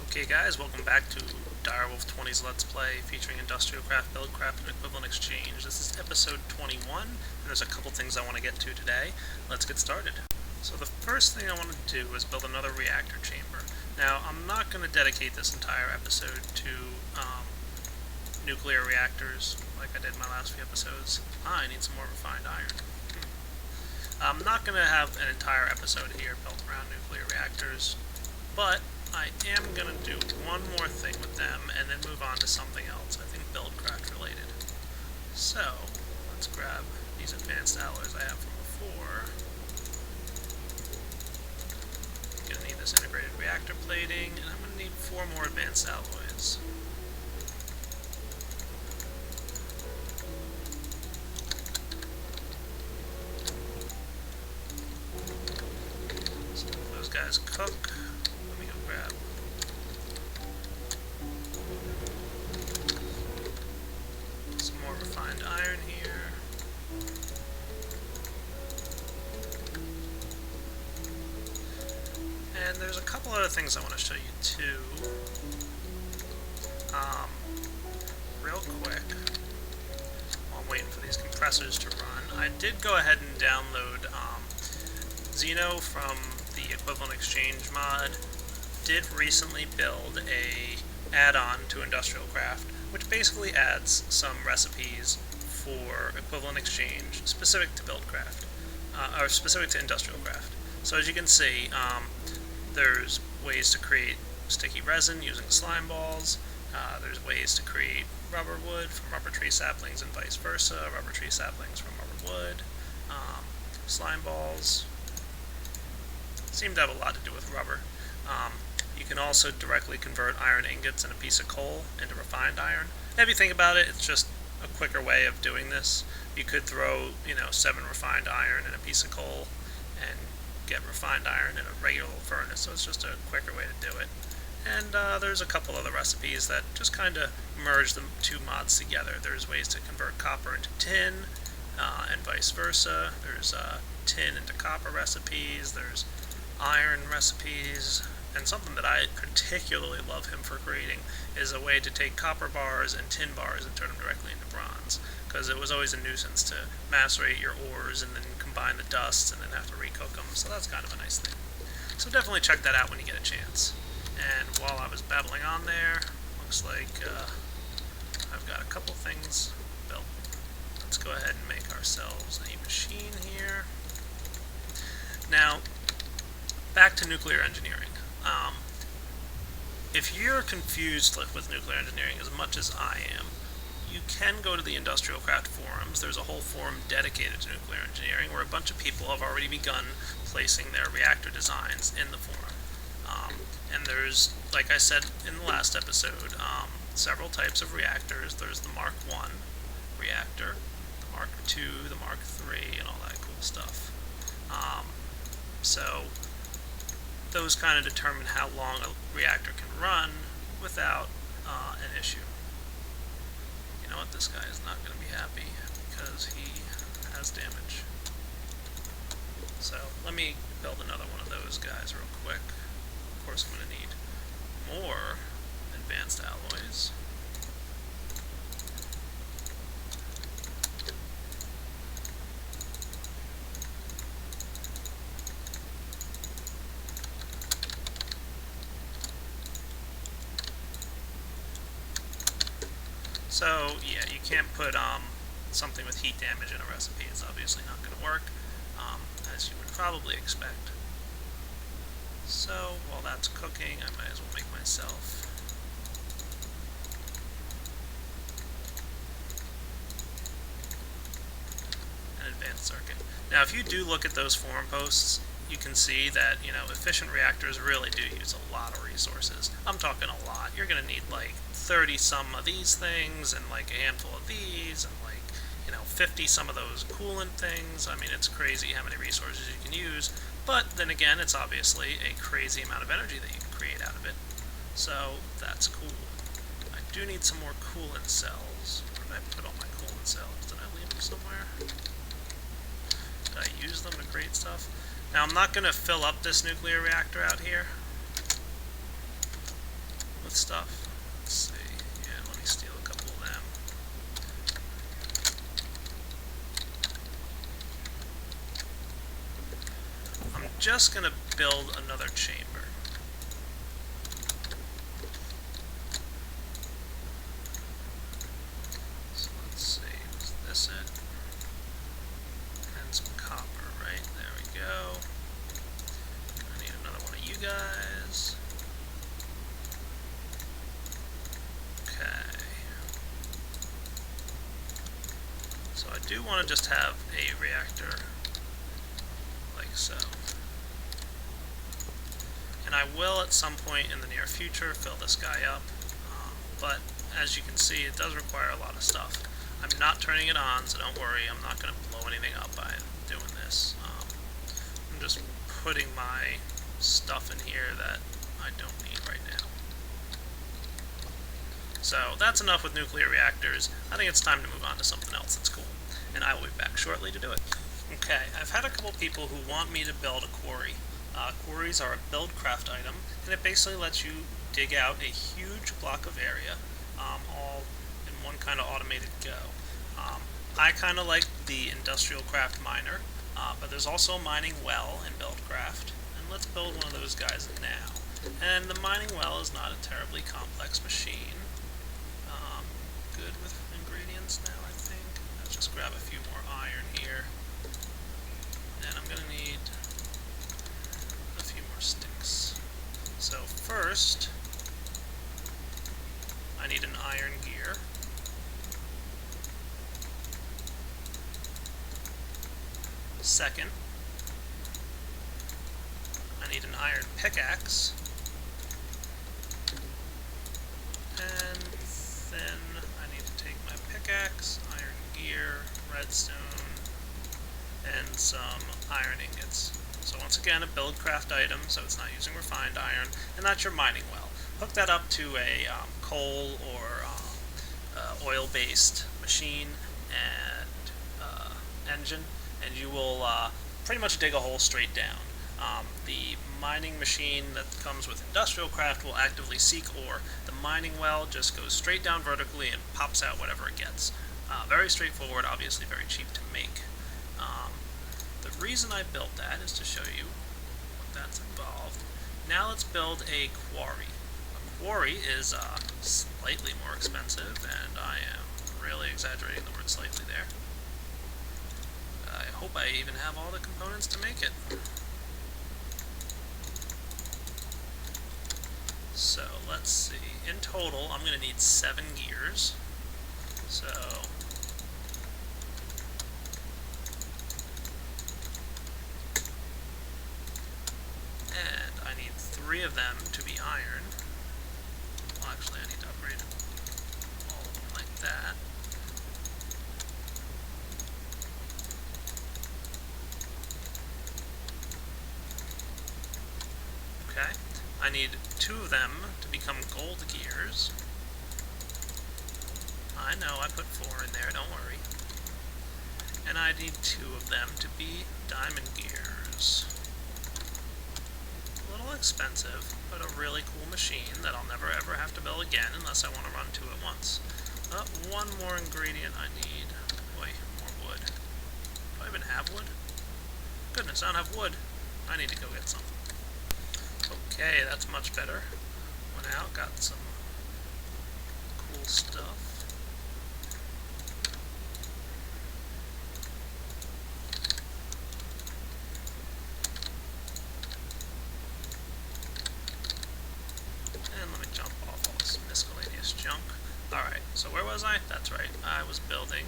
Okay guys, welcome back to Direwolf20's Let's Play featuring Industrial Craft, BuildCraft, and Equivalent Exchange. This is episode 21, and there's a couple things I want to get to today. Let's get started. So the first thing I want to do is build another reactor chamber. Now, I'm not going to dedicate this entire episode to nuclear reactors like I did in my last few episodes. I need some more refined iron. I'm not going to have an entire episode here built around nuclear reactors, but I am going to do one more thing with them and then move on to something else, I think BuildCraft related. So, let's grab these advanced alloys I have from before. I'm going to need this integrated reactor plating, and I'm going to need 4 more advanced alloys. So if those guys cook, grab some more refined iron here. And there's a couple other things I want to show you too. Real quick, while I'm waiting for these compressors to run, I did go ahead and download Xeno from the Equivalent Exchange mod. Did recently build a add-on to Industrial Craft, which basically adds some recipes for Equivalent Exchange specific to BuildCraft, or specific to Industrial Craft. So as you can see, there's ways to create sticky resin using slime balls. There's ways to create rubber wood from rubber tree saplings and vice versa, rubber tree saplings from rubber wood. Slime balls seem to have a lot to do with rubber. You can also directly convert iron ingots and a piece of coal into refined iron. And if you think about it, it's just a quicker way of doing this. You could throw, 7 refined iron in a piece of coal and get refined iron in a regular furnace, so it's just a quicker way to do it. And there's a couple other recipes that just kind of merge the two mods together. There's ways to convert copper into tin, and vice versa. There's tin into copper recipes. There's iron recipes. And something that I particularly love him for creating is a way to take copper bars and tin bars and turn them directly into bronze, because it was always a nuisance to macerate your ores and then combine the dusts and then have to recook them, so that's kind of a nice thing. So definitely check that out when you get a chance. And while I was babbling on there, looks like I've got a couple things built. Let's go ahead and make ourselves a machine here. Now, back to nuclear engineering. If you're confused with nuclear engineering as much as I am, you can go to the Industrial Craft forums. There's a whole forum dedicated to nuclear engineering where a bunch of people have already begun placing their reactor designs in the forum. And there's, like I said in the last episode, several types of reactors. There's the Mark I reactor, the Mark II, the Mark III, and all that cool stuff. So those kind of determine how long a reactor can run without an issue. You know what, this guy is not going to be happy because he has damage. So let me build another one of those guys real quick. Of course I'm going to need more advanced alloys. So, yeah, you can't put something with heat damage in a recipe. It's obviously not going to work, as you would probably expect. So, while that's cooking, I might as well make myself an advanced circuit. Now, if you do look at those forum posts, you can see that, efficient reactors really do use a lot of resources. I'm talking a lot. You're going to need, 30-some of these things, and, a handful of these, and, 50 some of those coolant things. I mean, it's crazy how many resources you can use, but then again, it's obviously a crazy amount of energy that you can create out of it. So, that's cool. I do need some more coolant cells. Where did I put all my coolant cells? Did I leave them somewhere? Did I use them to create stuff? Now I'm not going to fill up this nuclear reactor out here. with stuff. Let's see. Yeah, let me steal a couple of them. I'm just gonna build another chamber. So let's see, is this it? And some copper, right? There we go. I need another one of you guys. Okay. So I do want to just have a reactor like so. And I will at some point in the near future fill this guy up, but as you can see it does require a lot of stuff. I'm not turning it on, so don't worry, I'm not going to blow anything up by doing this. I'm just putting my stuff in here that I don't need right now. So that's enough with nuclear reactors. I think it's time to move on to something else that's cool, and I will be back shortly to do it. Okay, I've had a couple people who want me to build a quarry. Quarries are a BuildCraft item, and it basically lets you dig out a huge block of area, all in one kind of automated go. I kind of like the industrial craft miner, but there's also a mining well in BuildCraft, and let's build one of those guys now. And the mining well is not a terribly complex machine. Good with ingredients now, I think. Let's just grab a few more iron here, and I'm going to need a few more sticks. So first, I need an iron gear. Second, I need an iron pickaxe. And then I need to take my pickaxe, iron gear, redstone, and some iron ingots. So once again, a BuildCraft item, so it's not using refined iron, and that's your mining well. Hook that up to a coal or oil-based machine and engine, and you will pretty much dig a hole straight down. The mining machine that comes with industrial craft will actively seek ore. The mining well just goes straight down vertically and pops out whatever it gets. Very straightforward, obviously very cheap to make. The reason I built that is to show you what that's involved. Now let's build a quarry. A quarry is slightly more expensive, and I am really exaggerating the word slightly there. I hope I even have all the components to make it. So let's see. In total, I'm going to need 7 gears. So and I need 3 of them to be iron. Well, actually, I need to upgrade all of them like that. Okay. I need 2 of them to become gold gears. I know, I put 4 in there, don't worry. And I need 2 of them to be diamond gears. A little expensive, but a really cool machine that I'll never ever have to build again unless I want to run 2 at once. One more ingredient I need. Boy, more wood. Do I even have wood? Goodness, I don't have wood. I need to go get some. Okay, that's much better. Went out, got some cool stuff. And let me jump off all this miscellaneous junk. Alright, so where was I? That's right, I was building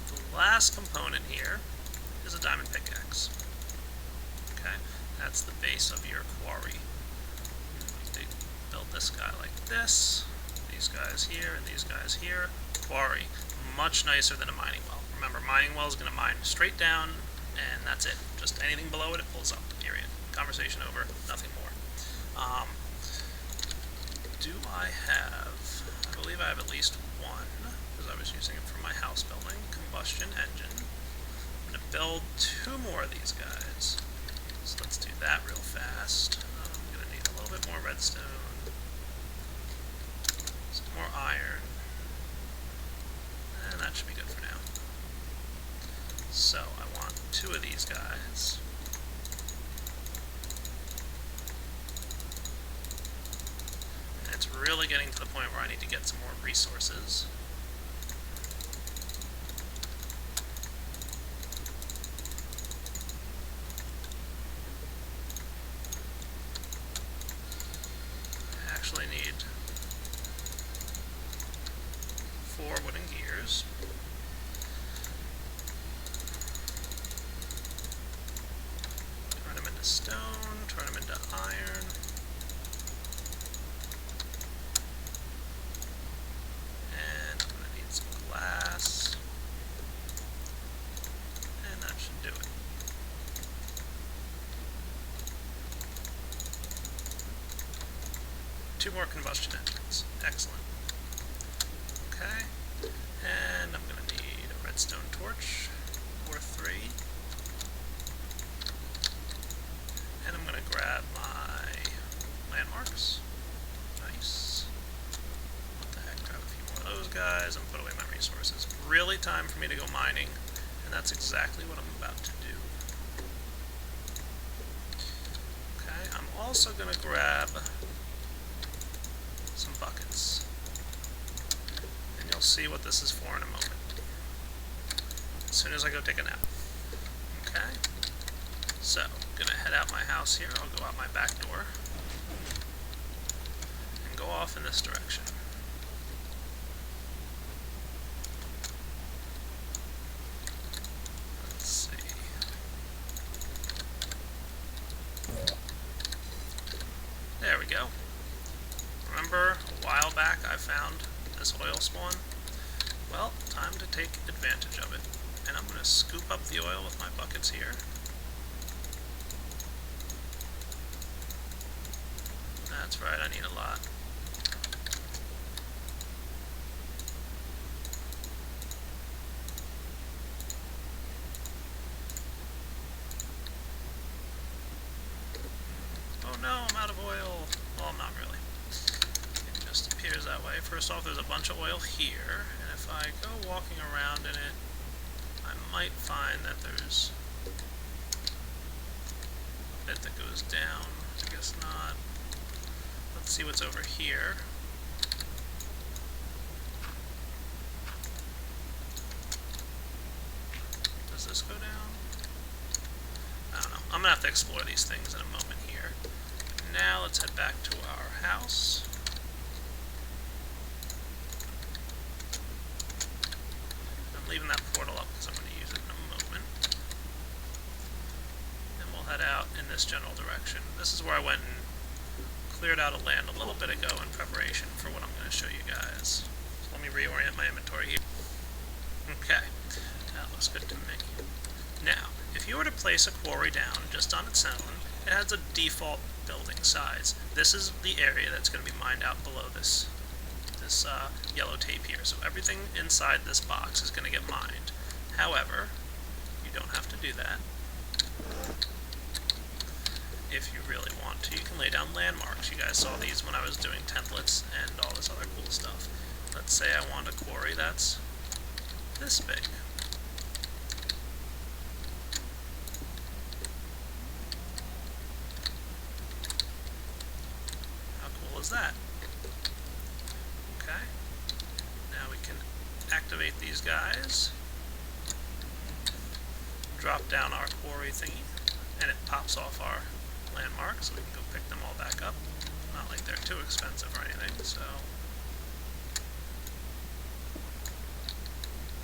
the last component here is a diamond pickaxe. Okay, that's the base of your quarry. We build this guy like this, these guys here, and these guys here. Quarry, much nicer than a mining well. Remember, mining well is going to mine straight down, and that's it. Just anything below it, it pulls up, period. Conversation over, nothing more. Do I have, I believe I have at least one, because I was using it for my house building, combustion engine. I'm going to build 2 more of these guys. So let's do that real fast. I'm going to need redstone, some more iron, and that should be good for now. So I want 2 of these guys. And it's really getting to the point where I need to get some more resources. I actually need 4 wooden gears. Turn them into stone, turn them into iron. And I'm going to need some glass. And that should do it. Two more combustion engines. Excellent. Okay. And I'm going to need a redstone torch, or 3. And I'm going to grab my landmarks. Nice. What the heck, grab a few more of those guys and put away my resources. Really time for me to go mining, and that's exactly what I'm about to do. Okay, I'm also going to grab some buckets. And you'll see what this is for in a moment. As soon as I go take a nap. Okay? So, I'm going to head out my house here. I'll go out my back door. And go off in this direction. Let's see. There we go. Remember a while back I found this oil spawn? Well, time to take advantage of it. And I'm going to scoop up the oil with my buckets here. That's right, I need a lot. Oh no, I'm out of oil. Well, I'm not really. It just appears that way. First off, there's a bunch of oil here, and if I go walking around in it, I might find that there's a bit that goes down. I guess not. Let's see what's over here. Does this go down? I don't know. I'm gonna have to explore these things in a moment here. Now let's head back to our house. I'm leaving that portal up because I'm going to use it in a moment. And we'll head out in this general direction. This is where I went and cleared out a land a little bit ago in preparation for what I'm going to show you guys. So let me reorient my inventory here. Okay, that looks good to me. Now, if you were to place a quarry down just on its own, it has a default building size. This is the area that's going to be mined out below this yellow tape here. So everything inside this box is going to get mined. However, you don't have to do that. If you really want to, you can lay down landmarks. You guys saw these when I was doing templates and all this other cool stuff. Let's say I want a quarry that's this big. How cool is that? Okay. Now we can activate these guys. Drop down our quarry thingy, and it pops off our landmarks, so we can go pick them all back up. Not like they're too expensive or anything, so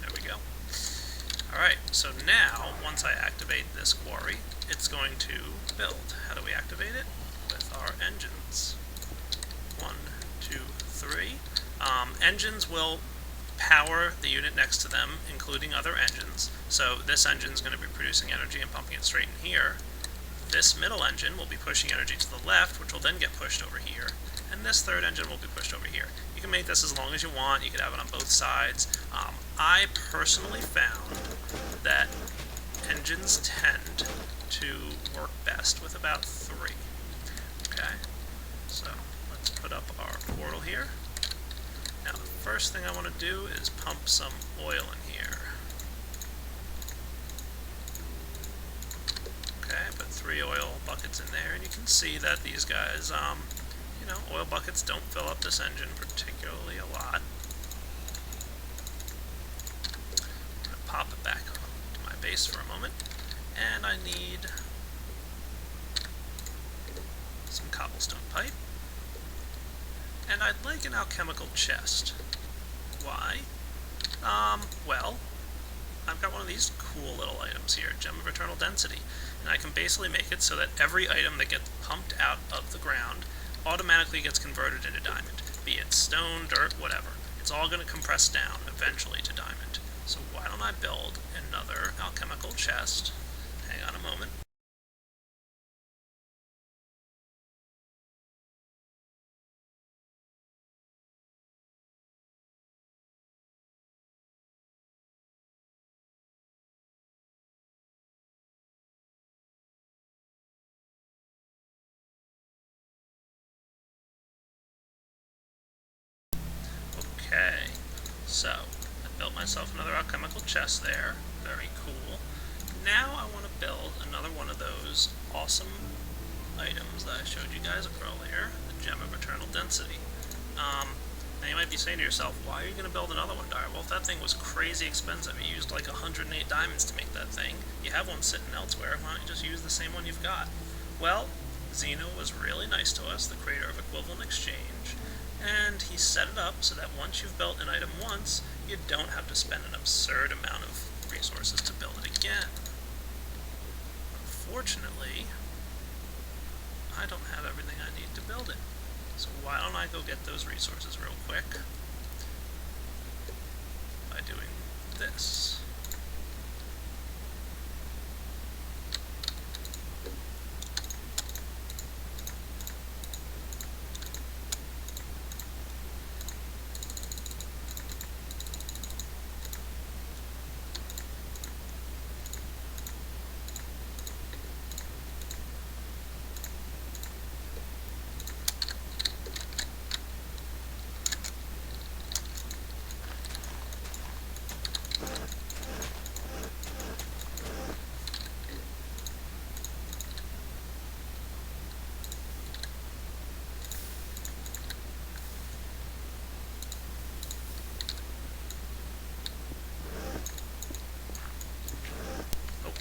there we go. Alright, so now, once I activate this quarry, it's going to build. How do we activate it? With our engines. 1, 2, 3. Engines will power the unit next to them, including other engines. So this engine is going to be producing energy and pumping it straight in here. This middle engine will be pushing energy to the left, which will then get pushed over here. And this third engine will be pushed over here. You can make this as long as you want. You could have it on both sides. I personally found that engines tend to work best with about 3. Okay? So first thing I want to do is pump some oil in here. Okay, put 3 oil buckets in there, and you can see that these guys, you know, oil buckets don't fill up this engine particularly a lot. I'm going to pop it back to my base for a moment, and I need some cobblestone pipe, and I'd like an alchemical chest. Why? Well, I've got one of these cool little items here, Gem of Eternal Density, and I can basically make it so that every item that gets pumped out of the ground automatically gets converted into diamond, be it stone, dirt, whatever. It's all going to compress down eventually to diamond. So why don't I build another alchemical chest? Hang on a moment. Okay, so I built myself another alchemical chest there. Very cool. Now I want to build another one of those awesome items that I showed you guys earlier, the Gem of Eternal Density. Now you might be saying to yourself, why are you going to build another one, Direwolf? That thing was crazy expensive. You used like 108 diamonds to make that thing. You have one sitting elsewhere. Why don't you just use the same one you've got? Well, Zeno was really nice to us, the creator of Equivalent Exchange, and he set it up so that once you've built an item once, you don't have to spend an absurd amount of resources to build it again. Unfortunately, I don't have everything I need to build it. So why don't I go get those resources real quick by doing this.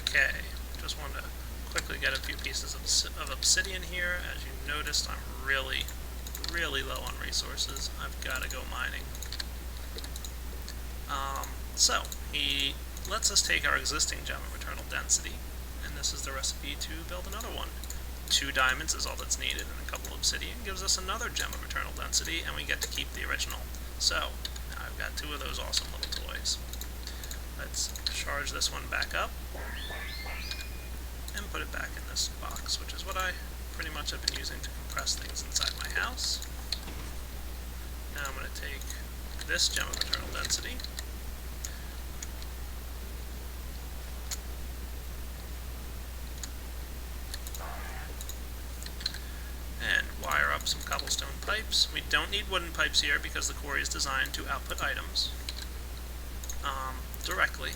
Okay, just wanted to quickly get a few pieces of obsidian here. As you noticed, I'm really low on resources. I've got to go mining. So, he lets us take our existing Gem of Eternal Density, and this is the recipe to build another one. 2 diamonds is all that's needed, and a couple obsidian gives us another Gem of Eternal Density, and we get to keep the original. So, now I've got 2 of those awesome little toys. Let's charge this one back up, and put it back in this box, which is what I pretty much have been using to compress things inside my house. Now I'm going to take this Gem of Eternal Density, and wire up some cobblestone pipes. We don't need wooden pipes here because the quarry is designed to output items directly.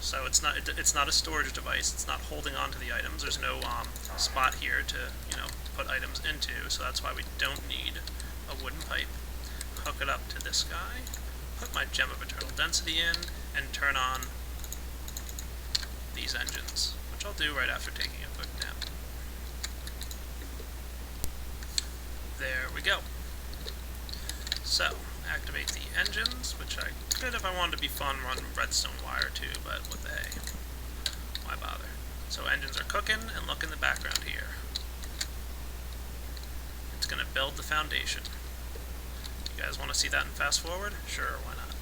So it's not a storage device. It's not holding on to the items. There's no spot here to, you know, put items into. So that's why we don't need a wooden pipe. Hook it up to this guy. Put my Gem of Eternal Density in, and turn on these engines, which I'll do right after taking a quick nap. There we go. So, activate the engines, which I could, if I wanted to be fun, run redstone wire too, but what the hey, why bother? So engines are cooking, and look in the background here. It's going to build the foundation. You guys want to see that in fast forward? Sure, why not?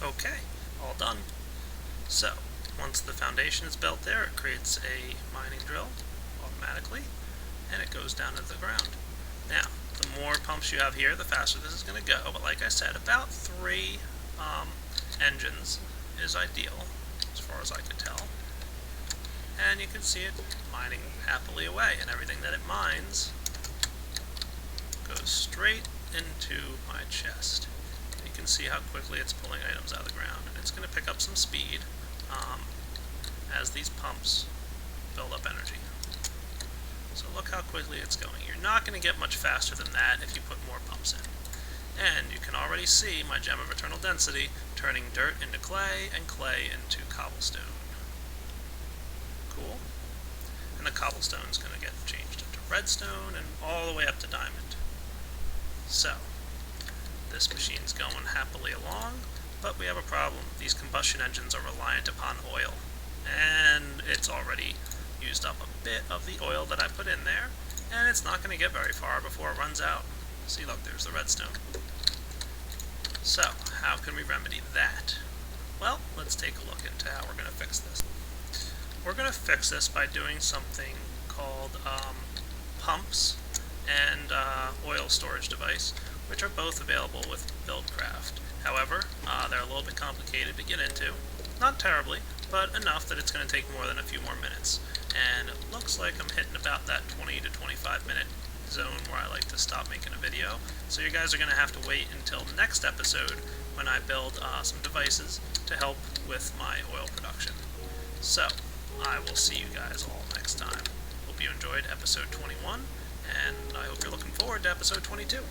Okay, all done. So, once the foundation is built there, it creates a mining drill automatically, and it goes down into the ground. Now, the more pumps you have here, the faster this is going to go, but like I said, about 3 engines is ideal, as far as I could tell. And you can see it mining happily away, and everything that it mines goes straight into my chest. You can see how quickly it's pulling items out of the ground, and it's going to pick up some speed as these pumps build up energy. So look how quickly it's going. You're not going to get much faster than that if you put more pumps in. And you can already see my gem of eternal density turning dirt into clay and clay into cobblestone. Cool. And the cobblestone is going to get changed into redstone and all the way up to diamond. So, this machine's going happily along, but we have a problem. These combustion engines are reliant upon oil, and it's already used up a bit of the oil that I put in there, and it's not going to get very far before it runs out. See, look, there's the redstone. So, how can we remedy that? Well, let's take a look into how we're going to fix this. We're going to fix this by doing something called pumps and oil storage device, which are both available with BuildCraft. However, they're a little bit complicated to get into. Not terribly, but enough that it's going to take more than a few more minutes. And it looks like I'm hitting about that 20 to 25 minute zone where I like to stop making a video. So you guys are going to have to wait until next episode when I build some devices to help with my oil production. So, I will see you guys all next time. Hope you enjoyed episode 21, and I hope you're looking forward to episode 22.